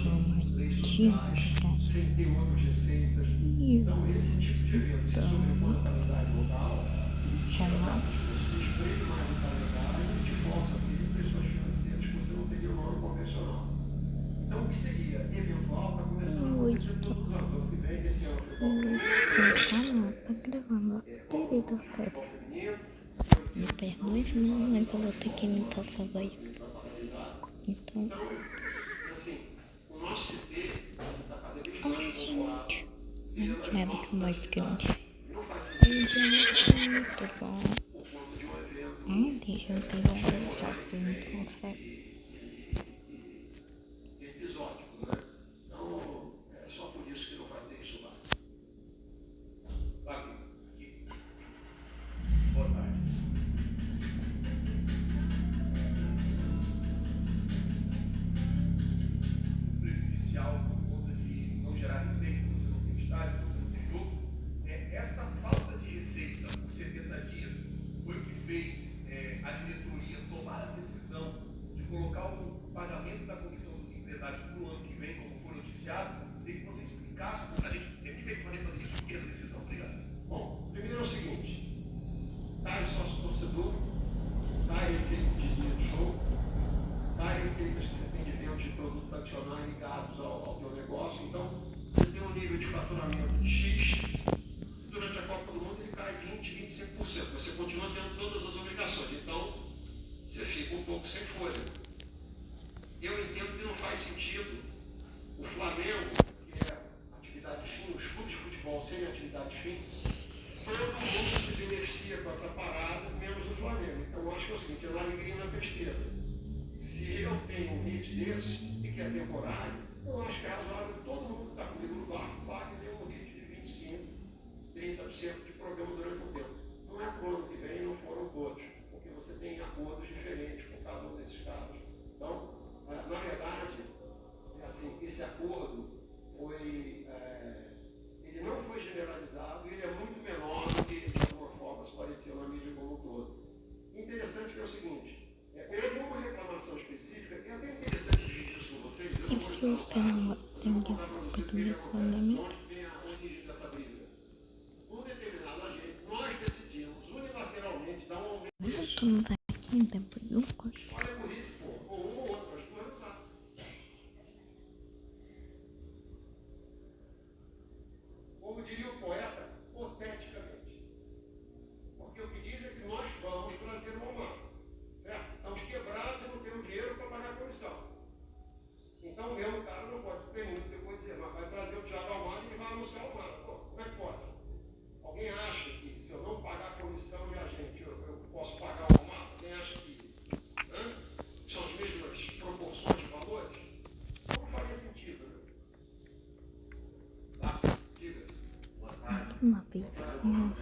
uma dica e estamos com a hoje canal tá gravando a querida série. Me perdoe, mas eu vou ter que imitar essa voz. Então, ai gente, nada que voz grande. Oi gente, muito bom. Deixa eu ter um sozinho, não consegue. Prejudicial por conta de não gerar receita, você não tem estágio, você não tem jogo. Essa falta de receita por 70 dias foi o que fez a diretoria tomar a decisão de colocar o pagamento da comissão dos empresários para o ano que vem, como foi noticiado. Queria que você explicasse para a gente o que fez poder fazer isso e essa decisão. Obrigado. Bom, primeiro é o seguinte: tá sócio torcedor, tá receita de dia de show, tá receitas que você tem de venda de produtos adicionais ligados ao teu negócio. Então, você tem um nível de faturamento de X, durante a Copa do Mundo ele cai 20, 25%. Você continua tendo todas as obrigações. Então, você fica um pouco sem fôlego. Eu entendo que não faz sentido o Flamengo, que é atividade fim, os clubes de futebol sem atividade fim, todo mundo se beneficia com essa parada, menos o Flamengo. Então, eu acho que é o seguinte: é na alegria e na tristeza. Se eu tenho um hit desses e que é temporário, eu acho que é razoável todo mundo que está comigo no barco pague um hit de 25, 30% de programa durante um tempo. Não é para o ano que vem, não foram todos, porque você tem acordos diferentes com cada um desses casos. Então, na verdade, esse acordo foi, ele não foi generalizado, ele é muito menor do que de alguma forma se pareceu na mídia como um todo. Interessante que é o seguinte: houve uma reclamação específica, e é até interessante dividir isso com vocês. E se você não atender o meu planejamento? Tem a origem dessa briga. Um determinado agente, nós decidimos unilateralmente dar um aumento. Tu não tá aqui ainda por um corte. Olha por isso, pô, ou um ou outro, mas tu não tá. Como diria o poeta, hipoteticamente. Porque o que diz é que nós vamos trazer uma mão. Certo? Estamos quebrados e não temos dinheiro para pagar a comissão. Então, o meu cara não pode ter muito depois dizer, mas vai trazer o Thiago Almada e ele vai anunciar o Almada. Pô, como é que pode? Alguém acha que se eu não pagar a comissão de agente, eu posso pagar o Almada? Alguém acha que são as mesmas proporções de valores? Não faria sentido, né? Tá? Diga. Uma vez, uma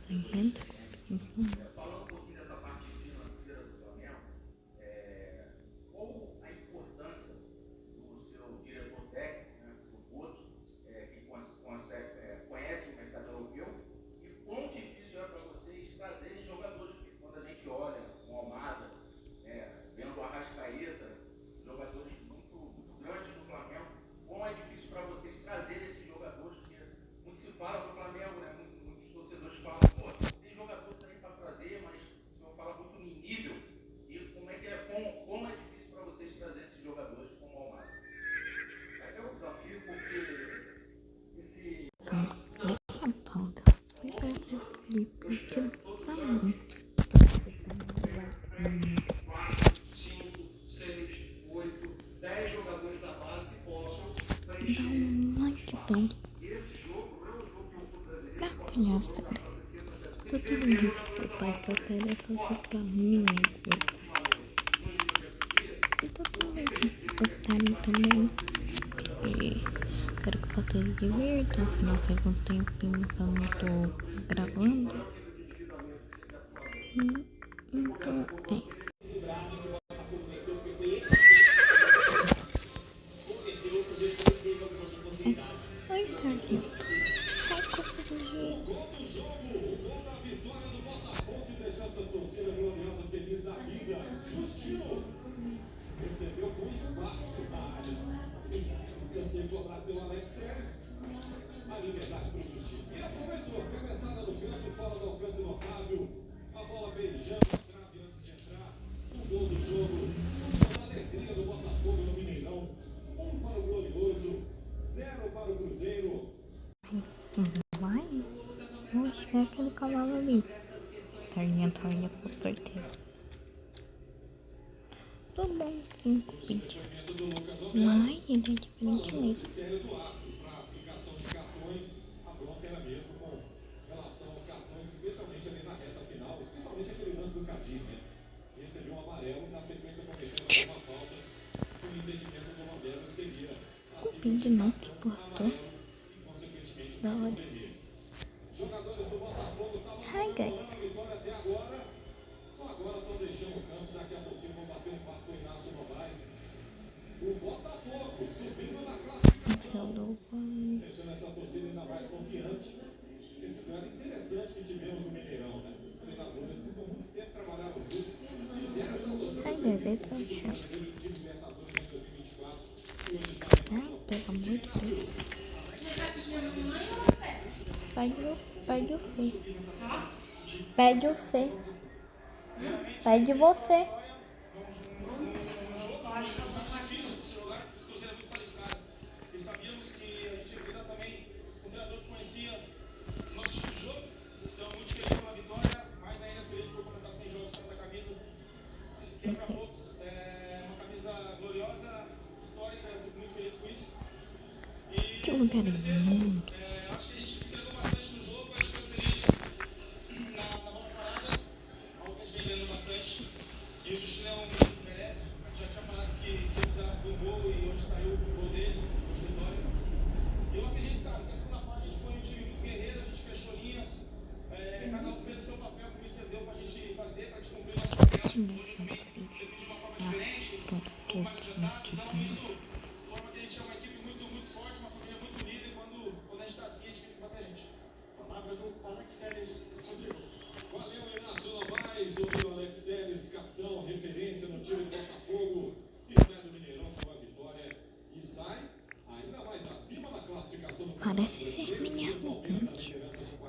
sargento, Falando um pouquinho dessa parte financeira do Flamengo, qual a importância do seu diretor técnico, né, do Boto, que conhece o mercado europeu, e quão difícil é para vocês trazerem jogadores? Porque quando a gente olha o Almada, vendo o Arrascaeta, jogadores muito grandes do Flamengo, quão é difícil para vocês trazerem esses jogadores? Porque muito se fala do Flamengo, né? Muitos torcedores falam, pô, tem jogadores aí para trazer, mas o senhor fala muito em nível. E como é difícil para vocês trazerem esses jogadores como o Almada? É um desafio porque esse de São Paulo. Foi pra Felipe, porque tá muito. 4, 5, 6, 8, 10 jogadores da base que possam Dá preencher. um like bom Esse jogo não é um jogo que um clube brasileiro pra possa criança. colocar para 60, 70. Todo mundo diz que seu pai só queria fazer pra mim, e todo mundo diz que otário também. E quero que vocês se divirtam, afinal faz um tempinho que eu não tô gravando. E então, oi, Carlitos. Ai, corrigir. O gol do jogo, o gol da vitória do Botafogo, que deixou essa torcida gloriosa feliz da vida. Justino recebeu com espaço na área. Escanteio cobrado pelo Alex Telles. A liberdade para o Justinho. E aproveitou. Cabeçada no canto, fora do alcance notável. A bola beijando a trave antes de entrar. O gol do jogo. A alegria do Botafogo no Mineirão. 1 para o Glorioso, 0 para o Cruzeiro. Vai? Oxe, é aquele cavalo ali. Tarinha pro sorteio. Tudo bom, 5 vídeos. Mas ele é diferente mesmo. Critério do árbitro para aplicação de cartões. A bronca era mesmo com relação aos cartões, especialmente ali na reta final, especialmente aquele lance do Cadinho, né? Recebeu um amarelo, na sequência cometendo uma falta. O entendimento do Roberto seria O vídeo não suportou. e, consequentemente, Da hora. vermelho. Jogadores do Botafogo estavam Hi, guys. a vitória até agora. Só agora estão deixando o campo. Daqui a pouquinho vão bater um papo com o Inácio Novaes. O Botafogo subindo na classificação. Deixando essa torcida ainda mais confiante. Esse duelo interessante que tivemos no Mineirão, né? Os treinadores que por muito tempo trabalharam juntos. Fizeram essa torcida. Ai, bebê, tô chato. Ah, pelo amor de Deus. Pede o Fê. Pede o Fê. Pede você. Acho que é mais difícil esse jogar, porque o torcedor é muito qualificado. E sabíamos que a gente ia enfrentar também um treinador que conhecia o nosso tipo de jogo. Então, muito feliz pela vitória, mais ainda feliz por completar 100 jogos com essa camisa. Esse tempo para poucos é uma camisa gloriosa, histórica, eu fico muito feliz com isso. E Que lugar lindo. acho que a gente se entregou bastante no jogo, a gente foi feliz na bola parada, algo que a gente vem ganhando bastante. E o Justino é um menino que merece. A gente já tinha falado que ia precisar de um gol e hoje saiu o gol dele, de vitória. E eu acredito, cara, que a segunda parte a gente foi um time muito guerreiro, a gente fechou linhas, cada um fez o seu papel que o Mister deu pra gente fazer, pra gente cumprir o nosso papel. Hoje eu também decidi de uma forma diferente, um pouco mais adiantado. Então isso forma que a gente é uma equipe muito, muito forte, uma família muito unida, e quando a gente tá assim é difícil bater a gente. Palavra do Alex Telles. Valeu, Inácio Novaes, o Alex Telles, capitão, referência no time do Botafogo, que sai do Mineirão com a vitória e sai ainda mais acima da classificação do Parece ser minha arrogante.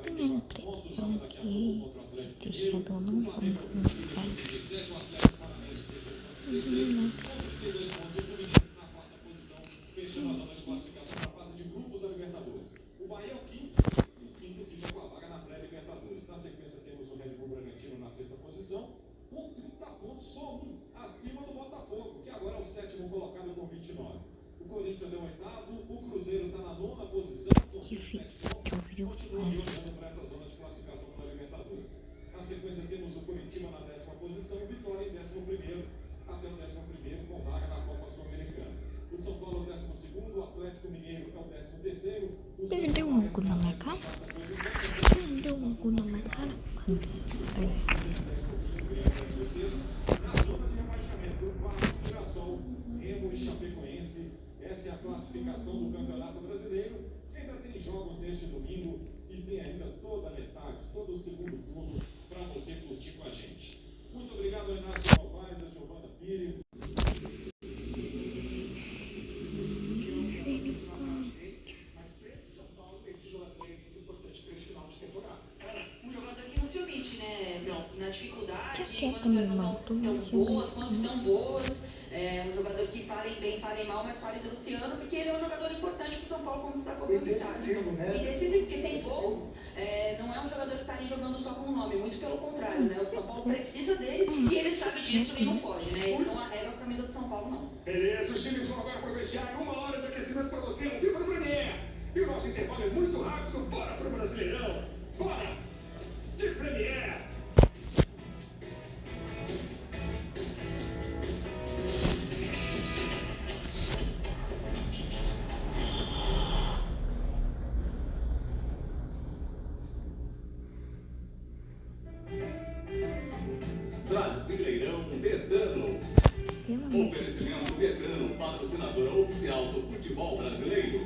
Tenho a impressão que deixando eu não conto no pai. Fechando a zona de classificação na fase de grupos da Libertadores. O Bahia é o quinto fica com a vaga na pré-Libertadores. Na sequência temos o Red Bull Bragantino na sexta posição, com 30 pontos, só um acima do Botafogo, que agora é o sétimo colocado com 29. O Corinthians é o oitavo, o Cruzeiro está na nona posição, com 27 pontos, continua viajando para essa zona de classificação para a Libertadores. Na sequência temos o Coritiba na 10ª posição, Vitória em 11º, até o 11º com vaga na Copa Sul-Americana. O São Paulo é o 12º, o Atlético Mineiro é o 13º. Perdeu um gol na minha cara? Perdeu um gol na minha cara? Na zona de rebaixamento, Vasco, Mirassol, Remo e Chapecoense. Essa é a classificação do Campeonato Brasileiro. Ainda tem jogos neste domingo e tem ainda toda a metade, todo o segundo turno para você curtir com a gente. Muito obrigado, Inácio Novaes, a Giovana Pires. Mas para esse São Paulo, esse jogador é muito importante para esse final de temporada. Um jogador que não se omite, né? Na dificuldade, Que quando as irmão? coisas não estão boas, quando estão boas. É um jogador que falem bem, falem mal, mas falem do Luciano, porque ele é um jogador importante para o São Paulo, como destacou o decisivo, né? E decisivo, porque tem gols. Não é um jogador que está ali jogando só com o nome, muito pelo contrário, né? O São Paulo precisa dele e ele sabe disso e não foge, né? Ele não arrega a camisa do São Paulo, não. Beleza, os times vão agora para o vestiário, 1 hora de aquecimento para você, um vivo do Premier. E o nosso intervalo é muito rápido, bora pro Brasileirão, bora! De Premier! Brasileirão Betano. Oferecimento Betano, patrocinadora oficial do futebol brasileiro.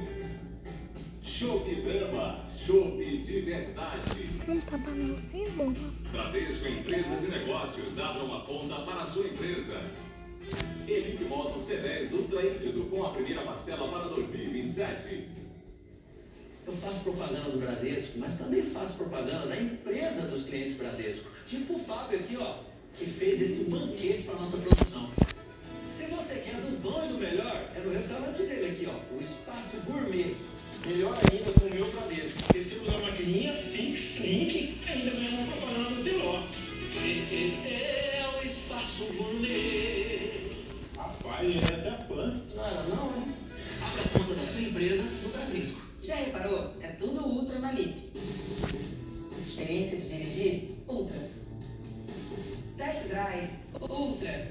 Chopp Brahma, chopp de verdade. Não tá pra não ser boa. Bradesco Empresas e Negócios, abra uma conta para a sua empresa. Elite Moto C10 Ultra Híbrido com a primeira parcela para 2027. Eu faço propaganda do Bradesco, mas também faço propaganda da empresa dos clientes Bradesco. Tipo o Fábio aqui, ó, que fez esse banquete para nossa produção. Se você quer do bom e do melhor, é no restaurante dele aqui, ó, o Espaço Gourmet. Melhor ainda com o meu Bradesco. Porque se usar a maquininha, Fix, Link, ainda ganha uma propaganda do Teló. É o Espaço Gourmet. Rapaz, ele é até fã. Não era não, né? Abra a conta da sua empresa no Bradesco. Já reparou? É tudo ultra na LIP. Experiência de dirigir? Ultra. Test drive? Ultra.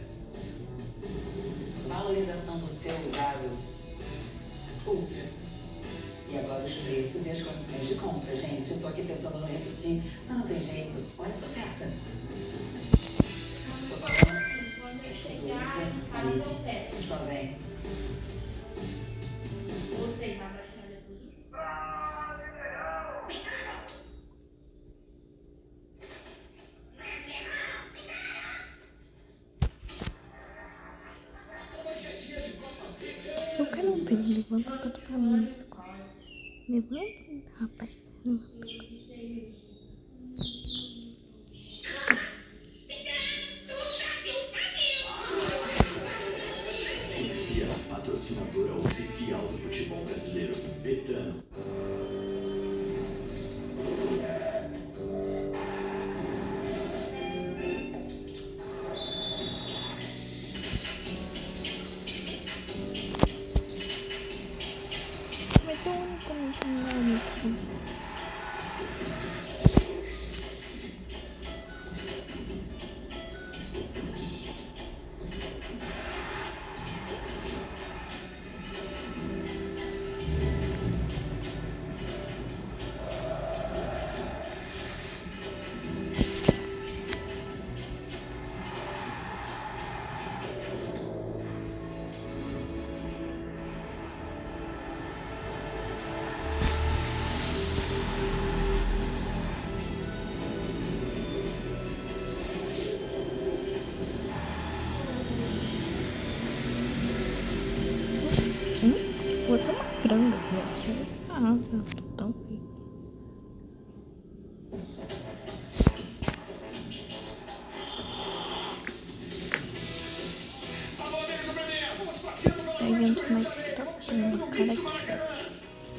Valorização do seu usado? Ultra. E agora os preços e as condições de compra, gente. Eu tô aqui tentando não repetir, mas não tem jeito. Olha essa oferta. Tô falando. Quando eu chegar em casa, eu peço. Só vem. Você vai baixar depois. Eu quero ver, levanta tudo pra mim. Levanta, rapaz. Confia na patrocinadora oficial do futebol brasileiro, Betano. Mas é o único que não é muito bom. Você é uma grande, gente. Ah, eu tô tão feio. Alô, amigos do Premier, vamos passeando pela Aí noite entra do mais Rio de Janeiro. top, Você com cara o de vídeo do chefe. Maracanã.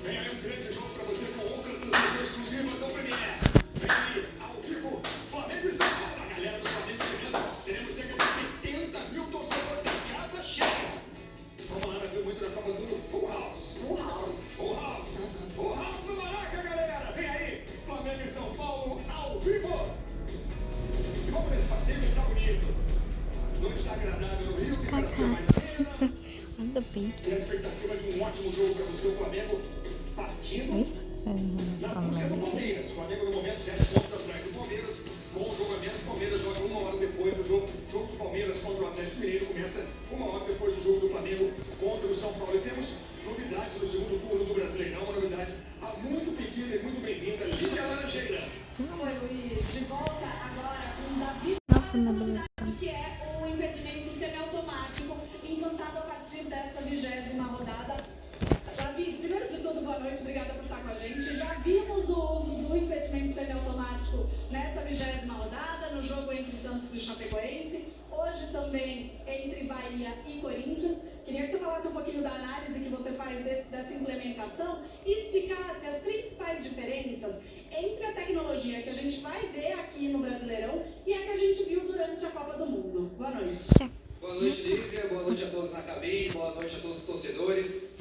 Vem aí um grande jogo pra você com outra transmissão exclusiva do Premier. Vem aí, ao vivo, Flamengo e São Paulo. A galera do Flamengo chegando. Teremos cerca de 70 mil torcedores em casa cheia. Vamos lá, viu muito da Copa do Mundo. Full House. Full House. Full House. Full House no Maraca, galera. Vem aí, Flamengo e São Paulo ao vivo. E vamos nesse passeio que tá bonito. Não está agradável no Rio, tem cada dia mais arena. Ainda bem. E a expectativa de um ótimo jogo para você, o Flamengo partindo na busca do Palmeiras. O Flamengo no momento 7 pontos atrás do Palmeiras, com o jogo a menos. O Palmeiras joga uma hora depois do jogo. O jogo do Palmeiras contra o Atlético Mineiro começa uma hora depois do jogo do Flamengo contra o São Paulo. E temos novidade no segundo turno do Brasileirão, uma novidade muito pedida e muito bem-vinda, Lídia Laranjeira. Oi, Luiz. De volta agora com o Davi. Nossa, minha beleza. Que é o impedimento semiautomático implantado a partir dessa 20ª rodada. Davi, primeiro de tudo, boa noite, obrigada por estar com a gente. Já vimos o uso do impedimento semiautomático nessa 20ª rodada, no jogo entre Santos e Chapecoense, hoje também entre Bahia e Corinthians. Queria que você falasse um pouquinho da análise que você faz dessa implementação e explicasse as principais diferenças entre a tecnologia que a gente vai ver aqui no Brasileirão e a que a gente viu durante a Copa do Mundo. Boa noite. Boa noite, Lívia. Boa noite a todos na cabine. Boa noite a todos os torcedores.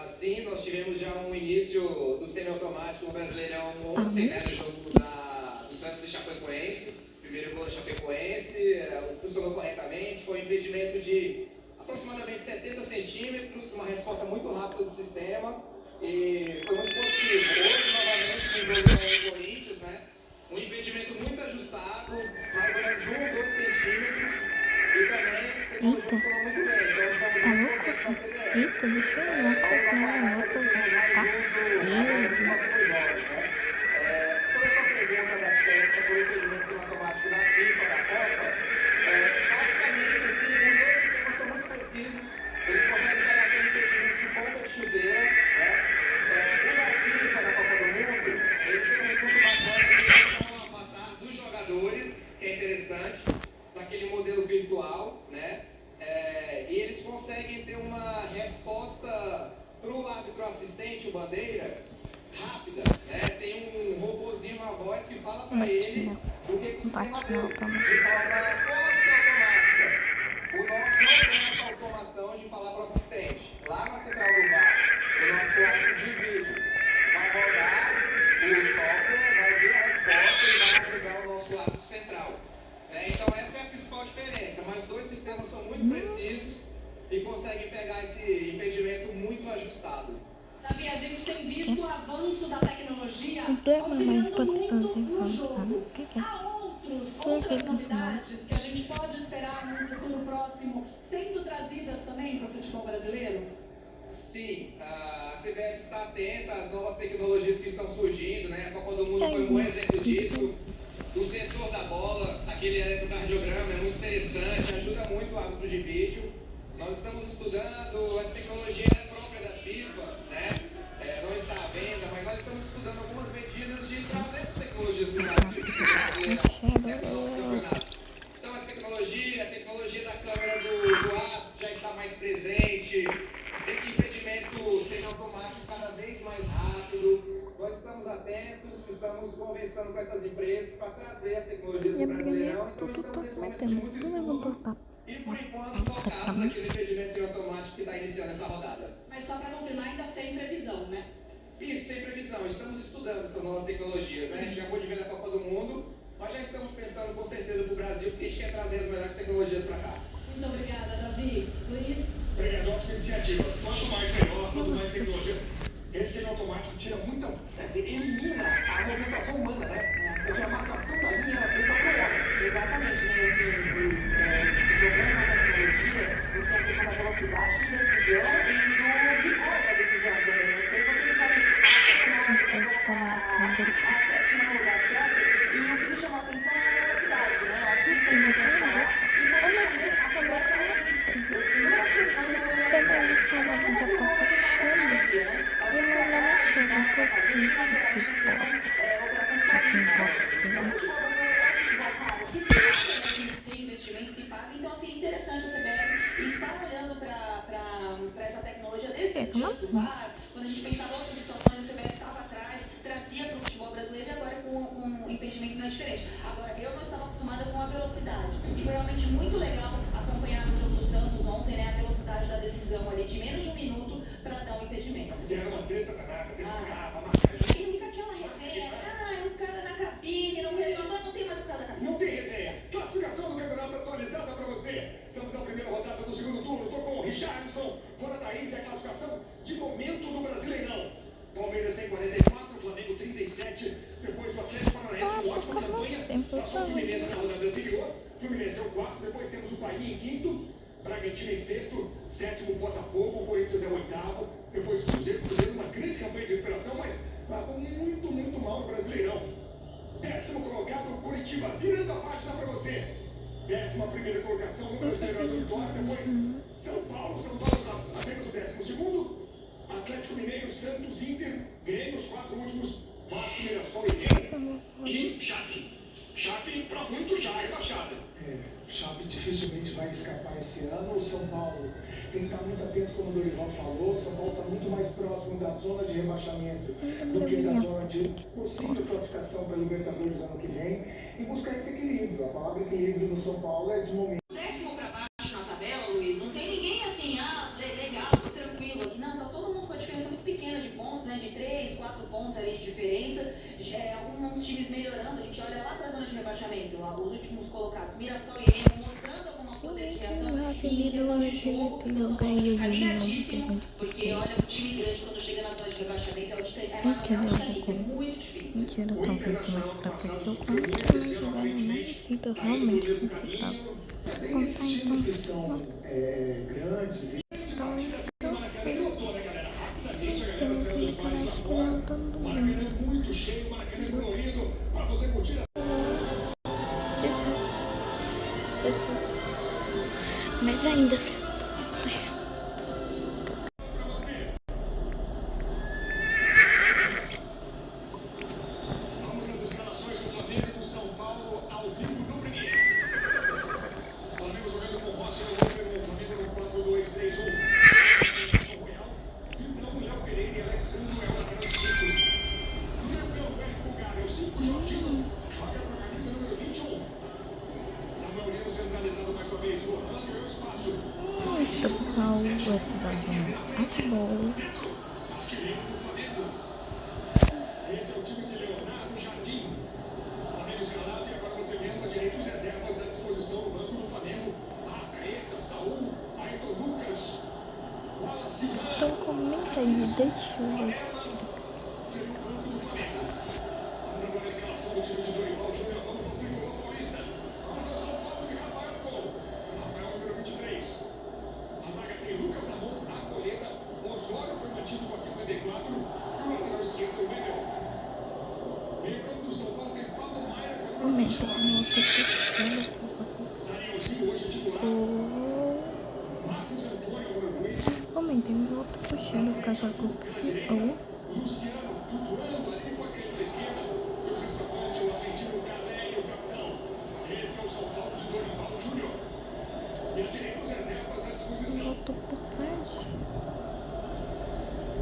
Sim, nós tivemos já um início do semiautomático no Brasileirão ontem, né, no jogo do Santos e Chapecoense. Primeiro gol da Chapecoense, funcionou corretamente. Foi um impedimento de aproximadamente 70 centímetros, uma resposta muito rápida do sistema. E foi muito positivo. Hoje, novamente, no jogo do Corinthians, né? Um impedimento muito ajustado, mais ou menos 1 ou 2 centímetros. E também a tecnologia funcionou muito bem. Então, estamos muito contentes com a CBF. Eita, deixa eu ver. Sobre essa pergunta da diferença por impedimento semiautomático da FIFA, da Copa, basicamente, assim, os dois sistemas são muito naquele modelo virtual, né? E eles conseguem ter uma resposta para o árbitro assistente, o bandeira, rápida, né? Tem um robozinho, uma voz que fala para ele o que o sistema deu, de forma quase automática. O nosso não tem essa automação de falar para o assistente. Lá na central do VAR, o nosso árbitro de vídeo vai rodar o software, vai ver a resposta e vai avisar o nosso árbitro central. Então essa é a principal diferença, mas os dois sistemas são muito precisos e conseguem pegar esse impedimento muito ajustado. Davi, a gente tem visto o avanço da tecnologia auxiliando muito no jogo. Há outras novidades que a gente pode esperar no futuro próximo sendo trazidas também para o futebol brasileiro? Sim, a CBF está atenta às novas tecnologias que estão surgindo, né? A Copa do Mundo foi um bom exemplo disso. O sensor da bola, aquele eletrocardiograma é muito interessante, ajuda muito o árbitro de vídeo. Nós estamos estudando, essa tecnologia é própria da FIFA, né? Não está à venda, mas nós estamos estudando algumas medidas de trazer essas tecnologias para o Brasil, para os nossos campeonatos. Então essa tecnologia, a tecnologia da câmera do árbitro já está mais presente, esse impedimento semiautomático cada vez mais rápido. Nós estamos atentos, estamos conversando com essas empresas para trazer as tecnologias para o Brasileirão, então estamos nesse momento de muito estudo e, por enquanto, focados aqui no impedimento semiautomático que está iniciando essa rodada. Mas só para confirmar, ainda sem previsão, né? Isso, sem previsão. Estamos estudando essas novas tecnologias, né? A gente acabou de ver na Copa do Mundo, mas já estamos pensando com certeza para o Brasil, porque a gente quer trazer as melhores tecnologias para cá. Muito obrigada, Davi. Luiz? Obrigado, ótima iniciativa. Quanto mais melhor, quanto mais tecnologia. Esse semiautomático tira muita... elimina a movimentação humana, né? Porque a marcação da linha ela fica apoiada. Exatamente, né? Jogando na tecnologia, você tem a questão da velocidade de decisão e do rigor da decisão também. Porque você pode a sétima no lugar certo, e o que me chamou a atenção é a velocidade, né? Eu acho que isso é importante falar. E praticamente a CBF tem duas questões eu então, assim, interessante a CBF estar olhando para essa tecnologia desde o início do VAR. Quando a gente pensava em outras situações, a CBF estava atrás, trazia para o futebol brasileiro e agora com o impedimento não é diferente. Agora, eu não estava acostumada com a velocidade e foi realmente muito legal acompanhar no jogo do Santos ontem, né, a velocidade da decisão ali de menos de 1 minuto para dar o impedimento. Porque era uma treta danada, demorava, aí fica aquela resenha, o cara na cabine, agora não tem mais o cara na cabine. Não tem resenha. Classificação do campeonato atualizada para você. Estamos na primeira rodada do segundo turno. Estou com o Richardson, Dona Thaís, é a classificação de momento do Brasileirão. Palmeiras tem 44, Flamengo 37. Depois o Atlético Paranaense com ótima campanha. Passou o Fluminense na rodada anterior. Fluminense é o quarto. Depois temos o Bahia em quinto. Bragantino em sexto. Sétimo, Botafogo. Corinthians é o oitavo. Depois Cruzeiro uma grande campanha de recuperação, mas pagou muito mal no Brasileirão. 10º colocado, Curitiba, virando a página para você. 11ª colocação no Brasileirão do Vitória. Depois São Paulo apenas o 12º. Atlético Mineiro, Santos, Inter, Grêmio, os 4 últimos, Vasco, Mirassol e Remo. E Chape para muito já rebaixado. Chape dificilmente vai escapar esse ano. O São Paulo tem que estar muito atento, como o Dorival falou. O São Paulo está muito mais próximo da zona de rebaixamento do que da zona de possível classificação para a Libertadores ano que vem e buscar esse equilíbrio. A palavra equilíbrio no São Paulo é de momento. 10º para baixo na tabela, Luiz, não tem ninguém assim, legal, tranquilo aqui. Não, tá todo mundo com a diferença muito pequena de pontos, né? De 3, 4 pontos ali de diferença. Alguns times melhorando, a gente olha lá para a zona de rebaixamento, lá, os últimos colocados, Mirassol e Remo mostrando alguma poder de reação e em questão de jogo, o São Paulo fica ligadíssimo, porque olha, o time grande quando chega na zona de rebaixamento é muito difícil. Mentira, tô vendo como é que tá o jogo, mas realmente confortável. Tem esses times que são grandes e Maracanã muito cheio, Maracanã colorido, para você curtir. Mas ainda Vamos às escalações do Flamengo e do São Paulo ao vivo no primeiro. Acabou. Esse é o time de Leonardo Jardim. Flamengo escalado e agora você vendo a direita os reservas à disposição do banco do Flamengo. Arrascaeta, Saúl, Ayrton Lucas, Wallace. Então comenta aí, deixa eu ver. Seria o banco do Flamengo. Vamos agora a escalação do time de Dorival Júnior. Vamos ao tricolor paulista. Vamos ao São Paulo de Rafael no gol. Rafael, número 23. A zaga tem Lucas Amon, Arboleda, Osório foi mantido com a 54. E o lateral esquerdo, o Wendel. Meio campo do São Paulo tem Paulo Maia. Comenta, eu vou ter que Danielzinho hoje titular. Marcos Antônio Uruguai. comentem, eu tô puxando o casaco. Luciano flutuando ali com a caneta esquerda. E o centroavante, o argentino Calé e o capitão. Esse é o São Paulo de Dorival Júnior. E a direita os reservas à disposição. Eu tô por trás.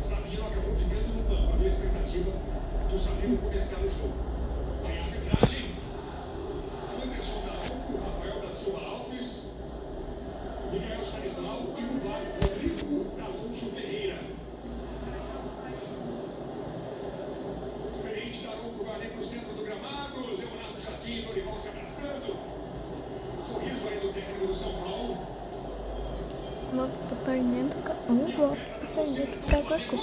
Sabino acabou ficando no banco. Havia expectativa do Sabino começar o jogo. Aí a arbitragem. Anderson Daronco, Rafael da Silva Alves, Miguel Stanislau e o VAR Rodrigo D'Alonso Ferreira. Experiente Daronco vai ali para o centro do gramado. Leonardo Jardim, Dorival se abraçando. Sorriso aí do técnico do São Paulo. Logo pro torneio do logo pro torneio do Caguacu.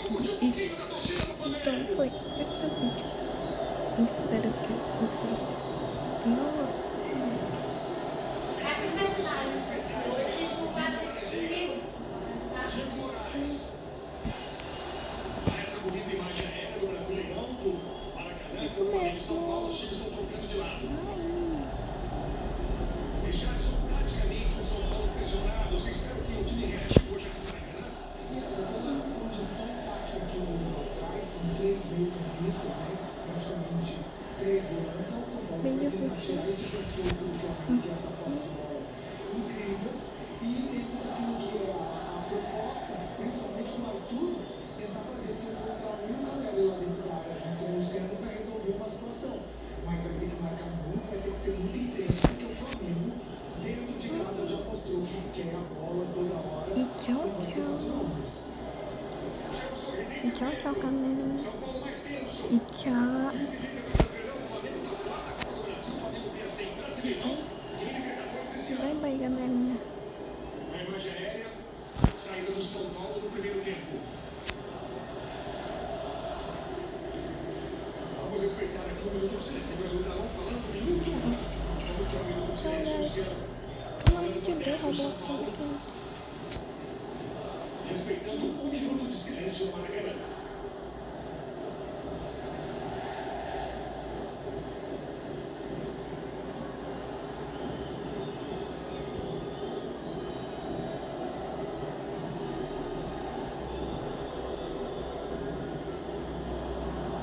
Então foi esse vídeo. Eu espero que vocês tenham Diego Moraes. Essa bonita imagem aérea do Brasileirão do Maracanã. Isso O Flamengo e São mesmo. Paulo, os times estão trocando de lado. Richardson, taticamente, o São Paulo pressionado. Você espera que o time reative hoje aqui no Maracanã? A condição tática que o Dorival traz, com 3 meio-campistas, né? Praticamente 3 volantes, o São Paulo vai tentar tirar esse conforto do Flamengo, que é essa posse de bola incrível. E dentro daquilo que é a proposta, principalmente com o Arthur, tentar fazer esse contra um e o Caleri lá dentro da área, junto com o Luciano, para resolver uma situação. Mas vai ter que marcar muito, vai ter que ser muito intenso, porque o Flamengo, dentro de casa, já mostrou que quer a bola toda hora. E tchau, tchau. E tchau, tchau, galera. E tchau. Bye, bye, galerinha. A imagem aérea, saída do São Paulo no primeiro tempo. Vamos respeitar aqui o minuto de silêncio. O Leonardo falando do minuto. Vamos ter um minuto de silêncio, Luciano. Pelo amor de Deus, Roberto. Respeitando 1 minuto de silêncio no Maracanã.